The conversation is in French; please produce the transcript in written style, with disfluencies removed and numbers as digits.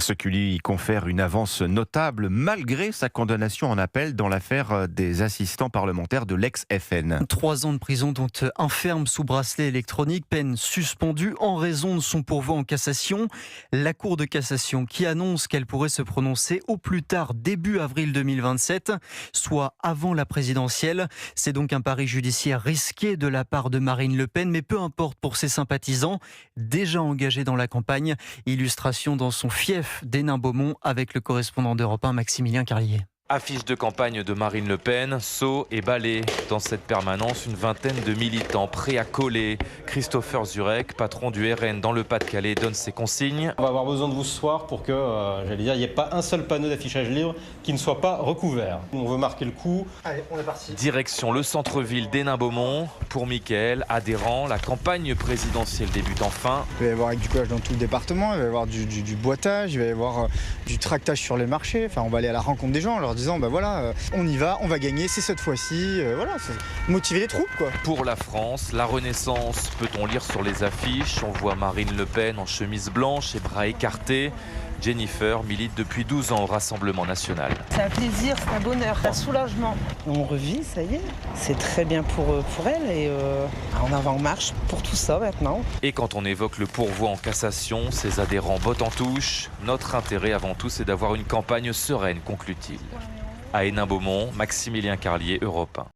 Ce qui lui confère une avance notable malgré sa condamnation en appel dans l'affaire des assistants parlementaires de l'ex-FN. 3 ans de prison dont un ferme sous bracelet électronique, peine suspendue en raison de son pourvoi en cassation. La Cour de cassation qui annonce qu'elle pourrait se prononcer au plus tard début avril 2027, soit avant la présidentielle. C'est donc un pari judiciaire risqué de la part de Marine Le Pen, mais peu importe pour ses sympathisants, déjà engagés dans la campagne. Illustration dans son fief d'Hénin-Beaumont avec le correspondant d'Europe 1, Maximilien Carlier. Affiche de campagne de Marine Le Pen, seau et balai. Dans cette permanence, une vingtaine de militants prêts à coller. Christopher Zurek, patron du RN dans le Pas-de-Calais, donne ses consignes. On va avoir besoin de vous ce soir pour que, il n'y ait pas un seul panneau d'affichage libre qui ne soit pas recouvert. On veut marquer le coup. Allez, on est parti. Direction le centre-ville d'Hénin-Beaumont. Pour Mickaël, adhérent, la campagne présidentielle débute enfin. Il va y avoir du collage dans tout le département, il va y avoir du boitage, il va y avoir du tractage sur les marchés. Enfin, on va aller à la rencontre des gens en leur disant voilà, on y va, on va gagner, c'est cette fois-ci. Voilà, motiver les troupes, quoi. Pour la France, la Renaissance, peut-on lire sur les affiches. On voit Marine Le Pen en chemise blanche et bras écartés. Jennifer milite depuis 12 ans au Rassemblement national. C'est un plaisir, c'est un bonheur, un soulagement. On revit, ça y est. C'est très bien pour elle et on avance en marche pour tout ça maintenant. Et quand on évoque le pourvoi en cassation, ses adhérents bottent en touche. Notre intérêt avant tout, c'est d'avoir une campagne sereine, conclut-il. À Hénin-Beaumont, Maximilien Carlier, Europe 1.